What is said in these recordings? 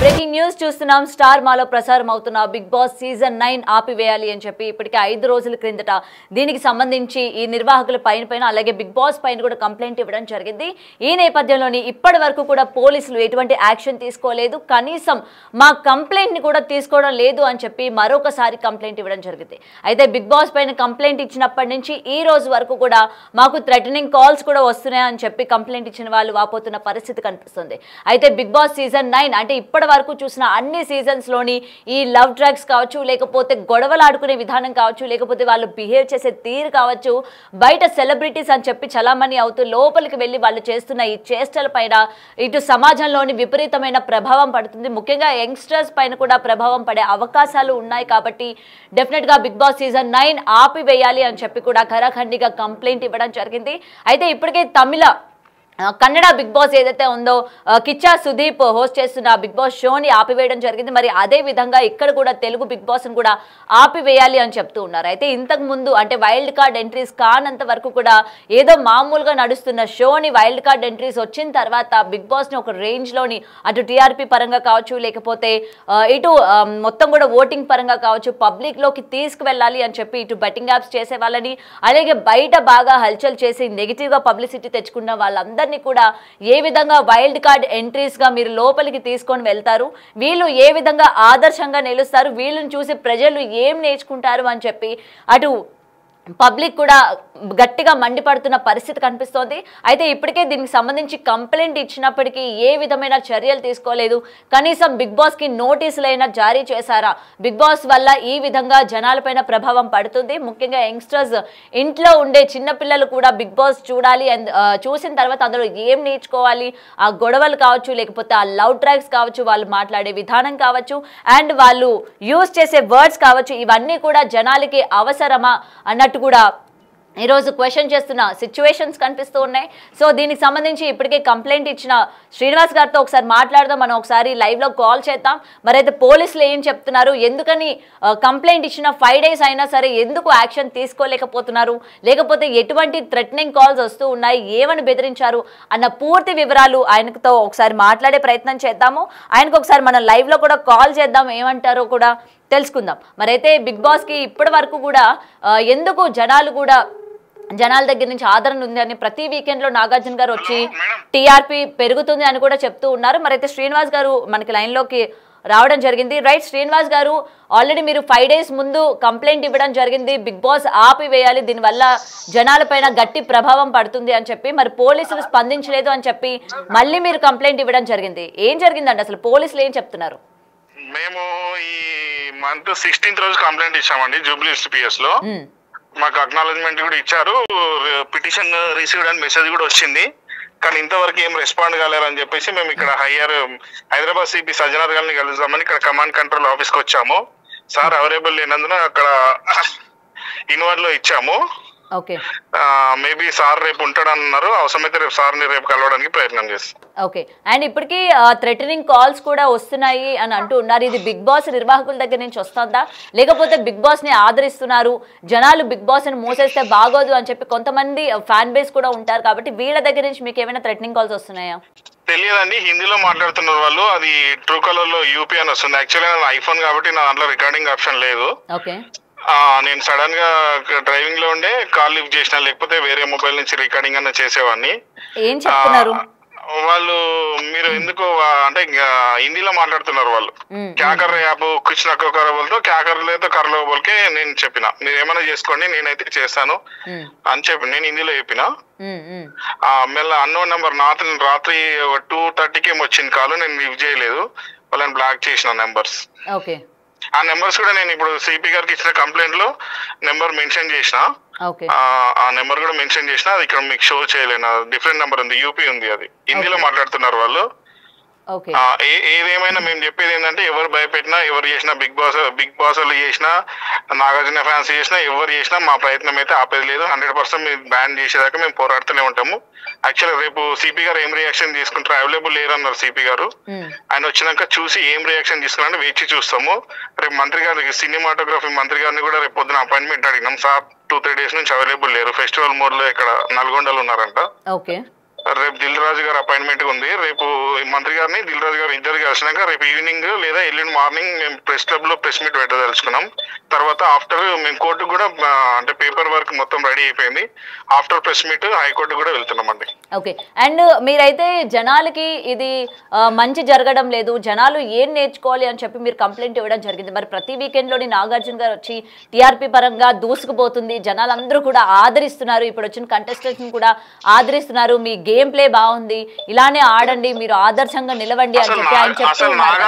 Breaking news చూస్తున్నాం. Star మాలో ప్రసారం అవుతున్న బిగ్ బాస్ సీజన్ 9 ఆపివేయాలి అని చెప్పి ఇప్పటికే 5 రోజుల క్రిందట దీనికి సంబంధించి ఈ నిర్వాహకుల పైన అలాగే బిగ్ బాస్ పైన కూడా కంప్లైంట్ ఇవ్వడం జరిగింది. ఈ నేపథ్యంలోని ఇప్పటి వరకు కూడా పోలీసులు ఎటువంటి యాక్షన్ తీసుకోలేదు, కనీసం మా కంప్లైంట్ ని కూడా తీసుకోవడం లేదు అని చెప్పి మరొకసారి కంప్లైంట్ ఇవ్వడం జరిగింది. అయితే బిగ్ బాస్ పైన కంప్లైంట్ ఇచ్చినప్పటి నుంచి ఈ రోజు వరకు కూడా మాకు థ్రెటనింగ్ కాల్స్ కూడా వస్తున్నాయని చెప్పి కంప్లైంట్ ఇచ్చిన వాళ్ళు వాపోతున్న పరిస్థితి కనిపిస్తుంది. అయితే బిగ్ బాస్ సీజన్ 9 అంటే ఇప్పటి వరకు చూసిన అన్ని సీజన్స్ లోని ఈ లవ్ డ్రగ్స్ కావచ్చు, లేకపోతే గొడవలు ఆడుకునే విధానం కావచ్చు, లేకపోతే వాళ్ళు బిహేవ్ చేసే తీరు కావచ్చు, బయట సెలబ్రిటీస్ అని చెప్పి చలామణి అవుతూ లోపలికి వెళ్ళి వాళ్ళు చేస్తున్న ఈ చేష్టల పైన ఇటు సమాజంలోని విపరీతమైన ప్రభావం పడుతుంది. ముఖ్యంగా యంగ్స్టర్స్ పైన కూడా ప్రభావం పడే అవకాశాలు ఉన్నాయి. కాబట్టి డెఫినెట్ గా బిగ్ బాస్ సీజన్ 9 ఆపివేయాలి అని చెప్పి కూడా ఖరాఖండిగా కంప్లైంట్ ఇవ్వడం జరిగింది. అయితే ఇప్పటికే కన్నడ బిగ్ బాస్ ఏదైతే ఉందో కిచ్చా సుదీప్ హోస్ట్ చేస్తున్న బిగ్ బాస్ షోని ఆపివేయడం జరిగింది. మరి అదే విధంగా ఇక్కడ కూడా తెలుగు బిగ్ బాస్ ని కూడా ఆపివేయాలి అని చెప్తూ ఉన్నారు. అయితే ఇంతకు ముందు అంటే వైల్డ్ కార్డ్ ఎంట్రీస్ కానంత వరకు కూడా ఏదో మామూలుగా నడుస్తున్న షోని వైల్డ్ కార్డ్ ఎంట్రీస్ వచ్చిన తర్వాత బిగ్ బాస్ ని ఒక రేంజ్ లోని అటు టీఆర్పీ పరంగా కావచ్చు, లేకపోతే ఇటు మొత్తం కూడా ఓటింగ్ పరంగా కావచ్చు పబ్లిక్ లోకి తీసుకువెళ్ళాలి అని చెప్పి ఇటు బెట్టింగ్ యాప్స్ చేసే వాళ్ళని, అలాగే బయట బాగా హల్చల్ చేసి నెగిటివ్ గా పబ్లిసిటీ తెచ్చుకున్న వాళ్ళందరూ కూడా ఏ విధంగా వైల్డ్ కార్డ్ ఎంట్రీస్ గా మీరు లోపలికి తీసుకొని వెళ్తారు, వీళ్ళు ఏ విధంగా ఆదర్శంగా నిలుస్తారు, వీళ్ళని చూసి ప్రజలు ఏం నేర్చుకుంటారు అని చెప్పి అటు పబ్లిక్ కూడా గట్టిగా మండిపడుతున్న పరిస్థితి కనిపిస్తోంది. అయితే ఇప్పటికే దీనికి సంబంధించి కంప్లైంట్ ఇచ్చినప్పటికీ ఏ విధమైన చర్యలు తీసుకోలేదు. కనీసం బిగ్ బాస్ కి నోటీసులైనా జారీ చేశారా? బిగ్ బాస్ వల్ల ఈ విధంగా జనాలపైన ప్రభావం పడుతుంది. ముఖ్యంగా యంగ్స్టర్స్ ఇంట్లో ఉండే చిన్నపిల్లలు కూడా బిగ్ బాస్ చూడాలి, చూసిన తర్వాత అందులో ఏం నేర్చుకోవాలి, ఆ గొడవలు కావచ్చు, లేకపోతే ఆ లవ్ డ్రగ్స్ కావచ్చు, వాళ్ళు మాట్లాడే విధానం కావచ్చు, అండ్ వాళ్ళు యూజ్ చేసే వర్డ్స్ కావచ్చు, ఇవన్నీ కూడా జనాలకి అవసరమా అన్నట్టు కూడా ఈరోజు క్వశ్చన్ చేస్తున్న సిచ్యువేషన్స్ కనిపిస్తూ ఉన్నాయి. సో దీనికి సంబంధించి ఇప్పటికే కంప్లైంట్ ఇచ్చిన శ్రీనివాస్ గారితో ఒకసారి మాట్లాడదాం. మనం ఒకసారి లైవ్లో కాల్ చేద్దాం. మరైతే పోలీసులు ఏం చెప్తున్నారు, ఎందుకని కంప్లైంట్ ఇచ్చిన 5 days అయినా సరే ఎందుకు యాక్షన్ తీసుకోలేకపోతున్నారు, లేకపోతే ఎటువంటి థ్రెటనింగ్ కాల్స్ వస్తూ ఉన్నాయి, ఏమని బెదిరించారు అన్న పూర్తి వివరాలు ఆయనతో ఒకసారి మాట్లాడే ప్రయత్నం చేద్దాము. ఆయనకు ఒకసారి మనం లైవ్లో కూడా కాల్ చేద్దాం, ఏమంటారో కూడా తెలుసుకుందాం. మరైతే బిగ్ బాస్కి ఇప్పటి వరకు కూడా ఎందుకు జనాల దగ్గర నుంచి ఆదరణ ఉంది అని ప్రతి వీకెండ్ లో నాగార్జున గారు వచ్చి టీఆర్పీ పెరుగుతుంది అని కూడా చెప్తూ ఉన్నారు. మరైతే శ్రీనివాస్ గారు మనకి లైన్ లోకి రావడం జరిగింది. రైట్ శ్రీనివాస్ గారు, ఆల్రెడీ మీరు 5 days ముందు కంప్లైంట్ ఇవ్వడం జరిగింది, బిగ్ బాస్ ఆపివేయాలి, దీనివల్ల జనాలపైన గట్టి ప్రభావం పడుతుంది అని చెప్పి, మరి పోలీసులు స్పందించలేదు అని చెప్పి మళ్ళీ మీరు కంప్లైంట్ ఇవ్వడం జరిగింది. ఏం జరిగిందండి అసలు, పోలీసులు ఏం చెప్తున్నారు? మేము ఈ మంత్ 16th రోజు కంప్లైంట్ ఇచ్చామండి జూబ్లీహిల్స్ పిఎస్ లో. మాకు అక్నాలజ్మెంట్ కూడా ఇచ్చారు, పిటిషన్ రిసీవ్డ్ అని మెసేజ్ కూడా వచ్చింది. కానీ ఇంతవరకు ఏం రెస్పాండ్ కాలేరని చెప్పేసి మేము ఇక్కడ హైదరాబాద్ సిపి సజ్జనార్ గారిని కలుద్దామని ఇక్కడ కమాండ్ కంట్రోల్ ఆఫీస్కి వచ్చాము. సార్ అవైలబుల్ లేనందున అక్కడ ఇన్వార్డ్ లో ఇచ్చాము. మేబీ సార్ రేపు ఉంటాడన్నారు, అవసరమైతే రేపు సార్ని రేపు కలవడానికి ప్రయత్నం చేస్తాం. ఓకే, అండ్ ఇప్పటికీ థ్రెటనింగ్ కాల్స్ కూడా వస్తున్నాయి అని అంటూ ఉన్నారు. ఇది బిగ్ బాస్ నిర్వాహకుల దగ్గర నుంచి వస్తుందా, లేకపోతే బిగ్ బాస్ ని ఆదరిస్తున్నారు, జనాలు బిగ్ బాస్ ని మోసేస్తే బాగోదు అని చెప్పి కొంతమంది ఫ్యాన్ బేస్ కూడా ఉంటారు, కాబట్టి వీళ్ళ దగ్గర నుంచి మీకు ఏమైనా థ్రెటనింగ్ కాల్స్ వస్తున్నాయా? తెలియదండి, హిందీలో మాట్లాడుతున్నారు వాళ్ళు. అది ట్రూ కలర్ లో యూపీ అని వస్తుంది. యాక్చువల్లీ నా ఐఫోన్ కాబట్టి నా దాంట్లో రికార్డింగ్ ఆప్షన్ లేదు. ఓకే, నేను సడన్ గా డ్రైవింగ్ లో ఉండే కాల్ లిఫ్ట్ చేసిన, లేకపోతే వేరే మొబైల్ నుంచి రికార్డింగ్ అన్న చేసేవాడిని. ఏం చెప్తున్నారు వాళ్ళు? మీరు ఎందుకు అంటే హిందీలో మాట్లాడుతున్నారు వాళ్ళు. క్యాకర్ యాప్ కుచ్ నక్కతో క్యాకర్లేతో కర్లో బోల్కే నేను చెప్పిన, మీరు ఏమైనా చేసుకోండి నేనైతే చేస్తాను అని చెప్పి నేను హిందీలో చెప్పిన. మళ్ళీ అన్నోన్ నెంబర్ రాత్రి 2:30కి వచ్చింది కాల్, నేను లిఫ్ట్ చేయలేదు, వాళ్ళని బ్లాక్ చేసిన నెంబర్స్. ఆ నెంబర్స్ కూడా నేను ఇప్పుడు సిపి గారికి ఇచ్చిన కంప్లైంట్ లో నెంబర్ మెన్షన్ చేసిన, ఆ నెంబర్ కూడా మెన్షన్ చేసిన. అది ఇక్కడ మీకు షో చేయలేను, డిఫరెంట్ నెంబర్ ఉంది, యూపీ ఉంది. అది హిందీలో మాట్లాడుతున్నారు వాళ్ళు. ఏదేమైనా మేము చెప్పేది ఏంటంటే, ఎవరు భయపెట్టినా, ఎవరు చేసినా, బిగ్ బాస్ వాళ్ళు చేసినా, నాగార్జున ఫ్యాన్స్ చేసినా, ఎవరు చేసినా మా ప్రయత్నం అయితే ఆపేది లేదు. 100% మేము బ్యాన్ చేసేదాకా మేము పోరాడుతూనే ఉంటాము. యాక్చువల్గా రేపు సిపి గారు ఏం రియాక్షన్ తీసుకుంటారు, అవైలబుల్ లేరన్నారు సిపి గారు. ఆయన వచ్చినాక చూసి ఏం రియాక్షన్ తీసుకున్నారని వేచి చూస్తాము. రేపు మంత్రి గారికి, సినిమాటోగ్రఫీ మంత్రి గారిని కూడా రేపు పొద్దున అపాయింట్మెంట్ అడిగినాం. సార్ 2-3 days నుంచి అవైలబుల్ లేరు, ఫెస్టివల్ మోడ్ లో ఇక్కడ నల్గొండలో ఉన్నారంట. రేపు దిల్ రాజు గారు అపాయింట్మెంట్ ఉంది. రేపు మంత్రి గారిని దిల్ రాజు గారు ఇద్దరు కలిసినాక రేపు ఈవినింగ్ లేదా ఎల్లుండి మార్నింగ్ మేము ప్రెస్ క్లబ్ లో ప్రెస్ మీట్ పెట్టదలుచుకున్నాం. తర్వాత ఆఫ్టర్ మేము కోర్టుకు కూడా అంటే పేపర్ వర్క్ మొత్తం రెడీ అయిపోయింది. ఆఫ్టర్ ప్రెస్ మీట్ హైకోర్టు కూడా వెళ్తున్నామండి. ఓకే. అండ్ మీరైతే జనాలకి ఇది మంచి జరగడం లేదు, జనాలు ఏం నేర్చుకోవాలి అని చెప్పి మీరు కంప్లైంట్ ఇవ్వడం జరిగింది. మరి ప్రతి వీకెండ్ లోని నాగార్జున గారు వచ్చి టీఆర్పీ పరంగా దూసుకుపోతుంది, జనాలందరూ కూడా ఆదరిస్తున్నారు, ఇప్పుడు వచ్చిన కంటెస్టెంట్స్ కూడా ఆదరిస్తున్నారు, మీ గేమ్ ప్లే బాగుంది, ఇలానే ఆడండి, మీరు ఆదర్శంగా నిలవండి అని చెప్పి ఆయన చెప్తూ ఉన్నారు.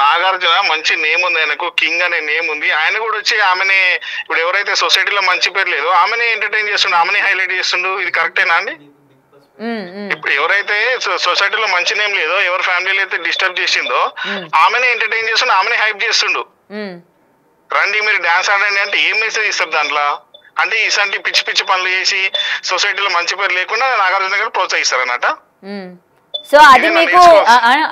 నాగార్జున మంచి నేమ్ ఉంది, ఆయనకు కింగ్ అనే నేమ్ ఉంది. ఆయన కూడా వచ్చి ఆమెని ఇప్పుడు ఎవరైతే సొసైటీలో మంచి పేరు లేదో ఆమెనే ఎంటర్టైన్ చేస్తుండు, ఆమెనే హైలైట్ చేస్తుండు. ఇది కరెక్టేనా అండి? ఇప్పుడు ఎవరైతే సొసైటీలో మంచి నేమ్ లేదో, ఎవరి ఫ్యామిలీలో అయితే డిస్టర్బ్ చేసిందో ఆమెనే ఎంటర్టైన్ చేస్తుండు, ఆమెనే హైప్ చేస్తుండు. రండి మీరు డాన్స్ ఆడండి అంటే ఏం మెసేజ్ ఇస్తారు దాంట్లో? అంటే ఇలాంటి పిచ్చి పిచ్చి పనులు చేసి సొసైటీలో మంచి పేరు లేకుండా నాగార్జున గారు ప్రోత్సహిస్తారు అన్నట. సో అది మీకు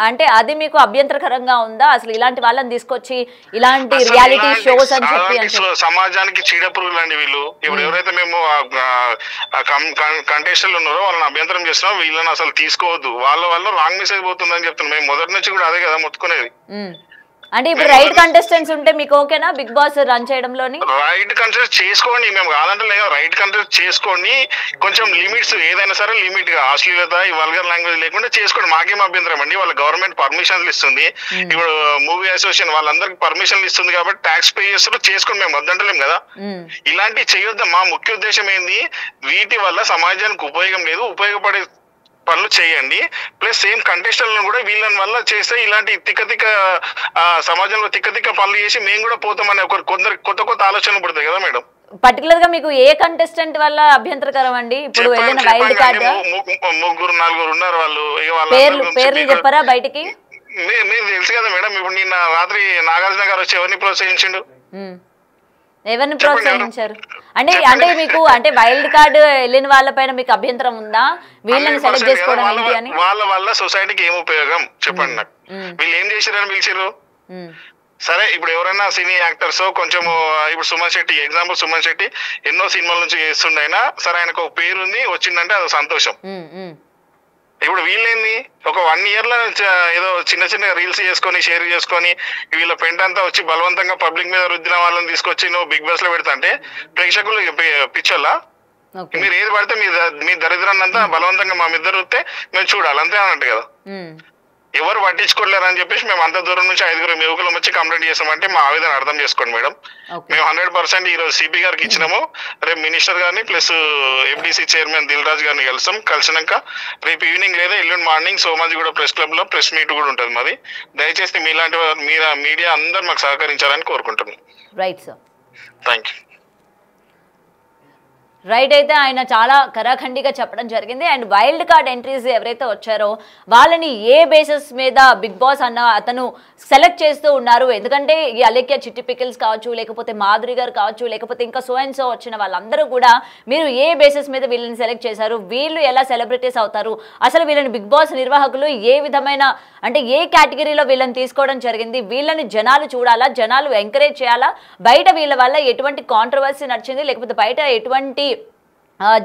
అంటే అది మీకు అభ్యంతరకరంగా ఉందా అసలు ఇలాంటి వాళ్ళని తీసుకొచ్చి ఇలాంటి రియాలిటీ షోస్ అని చెప్పి? సమాజానికి చీడపురుగులు అండి వీళ్ళు. ఇప్పుడు ఎవరైతే మేము కంటెస్టెంట్లు ఉన్నారో వాళ్ళని అభ్యంతరం చేస్తున్నాం, వీళ్ళని అసలు తీసుకోవద్దు, వాళ్ళ రాంగ్ మెసేజ్ పోతుందని చెప్తున్నాం. మేము మొదటి నుంచి కూడా అదే కదా మొత్తుకునేది. అంటే ఇప్పుడు రైట్ కంటెస్టెంట్స్ ఉంటే మీకు ఓకేనా బిగ్ బాస్ రన్ చేయడంలోని? రైట్ కంటెస్ట్ చేసుకోండి, మేము కాదంటే లేదు, రైట్ కంటెస్ట్ చేసుకోండి. కొంచెం లిమిట్స్ ఏదైనా సరే లిమిట్ గా అశ్లీలత ఈ వల్గర్ లాంగ్వేజ్ లేకుండా చేసుకోండి, మాకేం అభ్యంతరం అండి. వాళ్ళ గవర్నమెంట్ పర్మిషన్లు ఇస్తుంది, ఇప్పుడు మూవీ అసోసియేషన్ వాళ్ళందరికి పర్మిషన్లు ఇస్తుంది కాబట్టి ట్యాక్స్ పే చేస్తారు, చేసుకోండి, మేము వద్దంటలేం కదా. ఇలాంటివి చేయొద్దాం. మా ముఖ్య ఉద్దేశం ఏంది, వీటి వల్ల సమాజానికి ఉపయోగం లేదు, ఉపయోగపడే పనులు చేయండి. ప్లస్ సేమ్ కంటెస్టెంట్లను కూడా వీళ్ళని వల్ల చేస్తే ఇలాంటి తిక్క సమాజంలో తిక్క పనులు చేసి మేము కూడా పోతామని కొందరు కొత్త కొత్త ఆలోచనలు పడతాయి కదా మేడం. పర్టికులర్ గా మీకు ఏ కంటెస్టెంట్ వల్ల అభ్యంతరకరం అండి? ఇప్పుడు వైల్డ్ కార్డ్ ముగ్గురు నలుగురు ఉన్నారు, వాళ్ళు పేర్లు చెప్పారా బయటికి? మీరు తెలుసు కదా మేడం. ఇప్పుడు నిన్న రాత్రి నాగార్జున గారు వచ్చి ఎవరిని ప్రోత్సహించిండు? ఎవరిని ప్రోత్సహించారు అంటే? అంటే మీకు అంటే వైల్డ్ కార్డ్ వెళ్ళిన వాళ్ళ పైన మీకు అభ్యంతరం ఉందా? వీళ్ళని సెలెక్ట్ చేసుకోవడం ఏంటి అని? వాళ్ళ వల్ల సొసైటీకి ఏం ఉపయోగం చెప్పండి నాకు. వీళ్ళు ఏం చేశారని పిలిచారు? సరే ఇప్పుడు ఎవరైనా సినీ యాక్టర్స్ కొంచెం ఇప్పుడు సుమన్ శెట్టి ఎగ్జాంపుల్, సుమన్ శెట్టి ఎన్నో సినిమాల నుంచి చేస్తుండైనా సరే ఆయనకు ఒక పేరు ఉంది, వచ్చిందంటే అది సంతోషం. ఇప్పుడు వీళ్ళేంది ఒక 1 year లో ఏదో చిన్న చిన్న రీల్స్ చేసుకొని షేర్ చేసుకొని వీళ్ళ పెంట అంతా వచ్చి బలవంతంగా పబ్లిక్ మీద రుద్దిన వాళ్ళని తీసుకొచ్చి నువ్వు బిగ్ బాస్ లో పెడతా అంటే ప్రేక్షకులు పిచ్చోళ్ళా? మీరు ఏది పడితే మీ దరిద్రాన్ని అంతా బలవంతంగా మా ఇద్దరు రుద్దితే మేము చూడాలి అంతే అన్నట్టు కదా. ఎవరు పట్టించుకోలేరు అని చెప్పేసి మేము అంత దూరం నుంచి 5 యువకులం వచ్చి కంప్లైంట్ చేస్తామంటే మా ఆవేదన అర్థం చేసుకోండి మేడం. మేము 100% ఈరోజు సిపి గారికి ఇచ్చినాము, రేపు మినిస్టర్ గారిని plus FDC chairman Dil Raju గారిని కలిసినాక రేపు ఈవినింగ్ లేదా ఎల్లుండి మార్నింగ్ సోమాజిగూడ ప్రెస్ క్లబ్ లో ప్రెస్ మీట్ కూడా ఉంటుంది మాది. దయచేసి మీలాంటి మీడియా అందరు మాకు సహకరించాలని కోరుకుంటున్నాం. Right sir, thank you. Right. అయితే ఆయన చాలా కరాఖండిగా చెప్పడం జరిగింది. అండ్ వైల్డ్ కార్డ్ ఎంట్రీస్ ఎవరైతే వచ్చారో వాళ్ళని ఏ బేసిస్ మీద బిగ్ బాస్ అన్న అతను సెలెక్ట్ చేస్తూ ఉన్నారు? ఎందుకంటే ఈ అలేఖ్య చిట్టి పికిల్స్ కావచ్చు, లేకపోతే మాధురి గారు కావచ్చు, లేకపోతే ఇంకా సో అండ్ సో వచ్చిన వాళ్ళందరూ కూడా మీరు ఏ బేసిస్ మీద వీళ్ళని సెలెక్ట్ చేశారు? వీళ్ళు ఎలా సెలబ్రిటీస్ అవుతారు? అసలు వీళ్ళని బిగ్ బాస్ నిర్వాహకులు ఏ విధమైన అంటే ఏ కేటగిరీలో వీళ్ళని తీసుకోవడం జరిగింది? వీళ్ళని జనాలు చూడాలా, జనాలు ఎంకరేజ్ చేయాలా? బయట వీళ్ళ వల్ల ఎటువంటి కాంట్రవర్సీ నడిచింది, లేకపోతే బయట ఎటువంటి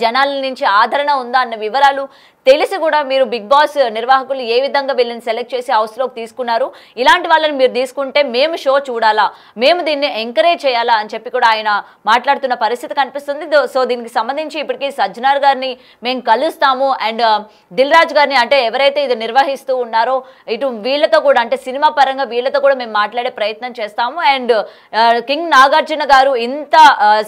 జనాల నుంచి ఆదరణ ఉందా అన్న వివరాలు తెలిసి కూడా మీరు బిగ్ బాస్ నిర్వాహకులు ఏ విధంగా వీళ్ళని సెలెక్ట్ చేసి హౌస్లోకి తీసుకున్నారు? ఇలాంటి వాళ్ళని మీరు తీసుకుంటే మేము షో చూడాలా, మేము దీన్ని ఎంకరేజ్ చేయాలా అని చెప్పి కూడా ఆయన మాట్లాడుతున్న పరిస్థితి కనిపిస్తుంది. సో దీనికి సంబంధించి ఇప్పటికీ సజ్జనార్ గారిని మేము కలుస్తాము అండ్ దిల్ రాజు గారిని అంటే ఎవరైతే ఇది నిర్వహిస్తూ ఉన్నారో ఇటు వీళ్ళతో కూడా అంటే సినిమా పరంగా వీళ్ళతో కూడా మేము మాట్లాడే ప్రయత్నం చేస్తాము. అండ్ కింగ్ నాగార్జున గారు ఇంత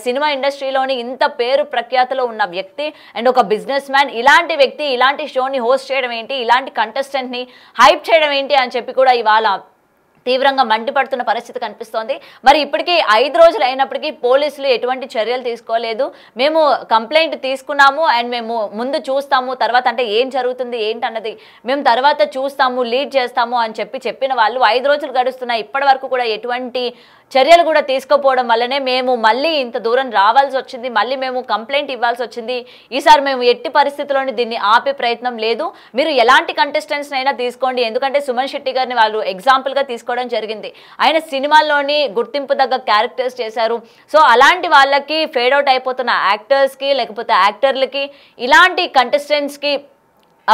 సినిమా ఇండస్ట్రీలోని ఇంత పేరు ప్రఖ్యాతలో ఉన్న వ్యక్తి అండ్ ఒక బిజినెస్ మ్యాన్, ఇలాంటి వ్యక్తి ఇలాంటి షోని హోస్ట్ చేయడం ఏంటి, ఇలాంటి కంటెస్టెంట్ ని హైప్ చేయడం ఏంటి అని చెప్పి కూడా ఇవాళ తీవ్రంగా మండిపడుతున్న పరిస్థితి కనిపిస్తోంది. మరి ఇప్పటికీ 5 రోజులు అయినప్పటికీ పోలీసులు ఎటువంటి చర్యలు తీసుకోలేదు. మేము కంప్లైంట్ తీసుకున్నాము అండ్ మేము ముందు చూస్తాము, తర్వాత అంటే ఏం జరుగుతుంది ఏంటన్నది మేము తర్వాత చూస్తాము, లీడ్ చేస్తాము అని చెప్పిన వాళ్ళు 5 రోజులు గడుస్తున్నాయి. ఇప్పటి వరకు కూడా ఎటువంటి చర్యలు కూడా తీసుకోపోవడం వల్లనే మేము మళ్ళీ ఇంత దూరం రావాల్సి వచ్చింది, మళ్ళీ మేము కంప్లైంట్ ఇవ్వాల్సి వచ్చింది. ఈసారి మేము ఎట్టి పరిస్థితుల్లోని దీన్ని ఆపే ప్రయత్నం లేదు. మీరు ఎలాంటి కంటెస్టెంట్స్ అయినా తీసుకోండి, ఎందుకంటే సుమన్ శెట్టి గారిని వాళ్ళు ఎగ్జాంపుల్గా తీసుకోవడం జరిగింది. ఆయన సినిమాల్లోని గుర్తింపు దగ్గర క్యారెక్టర్స్ చేశారు. సో అలాంటి వాళ్ళకి ఫేడ్ అవుట్ అయిపోతున్న యాక్టర్స్కి లేకపోతే యాక్టర్లకి ఇలాంటి కంటెస్టెంట్స్కి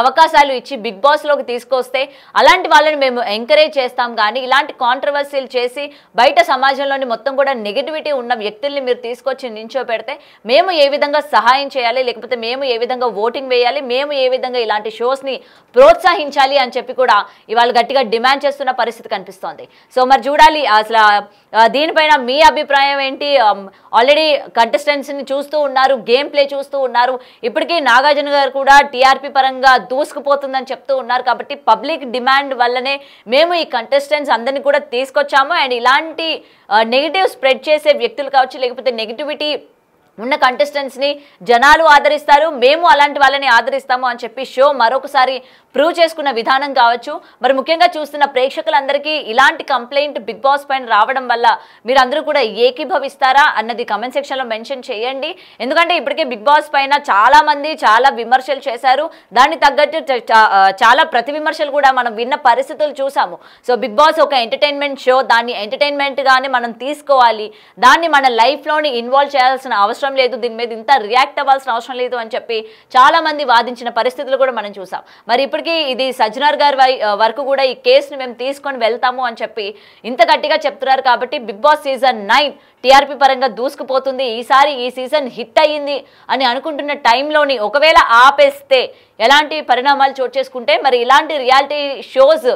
అవకాశాలు ఇచ్చి బిగ్ బాస్లోకి తీసుకొస్తే అలాంటి వాళ్ళని మేము ఎంకరేజ్ చేస్తాం. కానీ ఇలాంటి కాంట్రవర్సీలు చేసి బయట సమాజంలోని మొత్తం కూడా నెగిటివిటీ ఉన్న వ్యక్తుల్ని మీరు తీసుకొచ్చి నించోపెడితే మేము ఏ విధంగా సహాయం చేయాలి, లేకపోతే మేము ఏ విధంగా ఓటింగ్ వేయాలి, మేము ఏ విధంగా ఇలాంటి షోస్ని ప్రోత్సహించాలి అని చెప్పి కూడా ఇవాళ గట్టిగా డిమాండ్ చేస్తున్న పరిస్థితి కనిపిస్తోంది. సో మరి చూడాలి అసలు దీనిపైన మీ అభిప్రాయం ఏంటి? ఆల్రెడీ కంటెస్టెంట్స్ని చూస్తూ ఉన్నారు, గేమ్ ప్లే చూస్తూ ఉన్నారు. ఇప్పటికీ నాగార్జున గారు కూడా టీఆర్పీ పరంగా దూసుకుపోతుందని చెప్తూ ఉన్నారు. కాబట్టి పబ్లిక్ డిమాండ్ వల్లనే మేము ఈ కంటెస్టెంట్స్ అందరినీ కూడా తీసుకొచ్చాము. అండ్ ఇలాంటి నెగిటివ్ స్ప్రెడ్ చేసే వ్యక్తులు కావచ్చు, లేకపోతే నెగిటివిటీ ఉన్న కంటెస్టెంట్స్ని జనాలు ఆదరిస్తారు, మేము అలాంటి వాళ్ళని ఆదరిస్తాము అని చెప్పి షో మరొకసారి ప్రూవ్ చేసుకున్న విధానం కావచ్చు. మరి ముఖ్యంగా చూస్తున్న ప్రేక్షకులందరికీ ఇలాంటి కంప్లైంట్ బిగ్ బాస్ పైన రావడం వల్ల మీరందరూ కూడా ఏకీభవిస్తారా అన్నది కమెంట్ సెక్షన్లో మెన్షన్ చేయండి. ఎందుకంటే ఇప్పటికే బిగ్ బాస్ పైన చాలా మంది చాలా విమర్శలు చేశారు. దానికి తగ్గట్టు చాలా ప్రతి విమర్శలు కూడా మనం విన్న పరిస్థితులు చూసాము. సో బిగ్ బాస్ ఒక ఎంటర్టైన్మెంట్ షో, దాన్ని ఎంటర్టైన్మెంట్గానే మనం తీసుకోవాలి, దాన్ని మన లైఫ్లోని ఇన్వాల్వ్ చేయాల్సిన అవసరం లేదు, దీని మీద ఇంత రియాక్ట్ అవ్వాల్సిన అవసరం లేదు అని చెప్పి చాలా మంది వాదించిన పరిస్థితులు కూడా మనం చూసాం. మరి ఇప్పటికీ ఇది సజ్జనార్ గారి వరకు కూడా ఈ కేసుని మేము తీసుకొని వెళ్తాము అని చెప్పి ఇంత గట్టిగా చెప్తున్నారు. కాబట్టి బిగ్ బాస్ సీజన్ 9 టీఆర్పీ పరంగా దూసుకుపోతుంది. ఈసారి ఈ సీజన్ హిట్ అయ్యింది అని అనుకుంటున్న టైంలోని ఒకవేళ ఆపేస్తే ఎలాంటి పరిణామాలు చోటు చేసుకుంటే మరి ఇలాంటి రియాలిటీ షోస్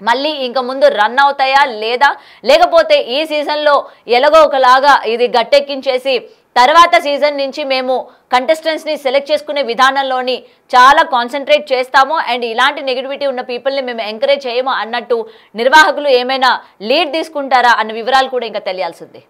మళ్ళీ ఇంక ముందు రన్ అవుతాయా లేదా, లేకపోతే ఈ సీజన్లో ఎలాగో ఒకలాగా ఇది గట్టెక్కించేసి తర్వాత సీజన్ నుంచి మేము కంటెస్టెంట్స్ని సెలెక్ట్ చేసుకునే విధానంలోని చాలా కాన్సన్ట్రేట్ చేస్తాము అండ్ ఇలాంటి నెగిటివిటీ ఉన్న పీపుల్ని మేము ఎంకరేజ్ చేయము అన్నట్టు నిర్వాహకులు ఏమైనా లీడ్ తీసుకుంటారా అన్న వివరాలు కూడా ఇంకా తెలియాల్సింది.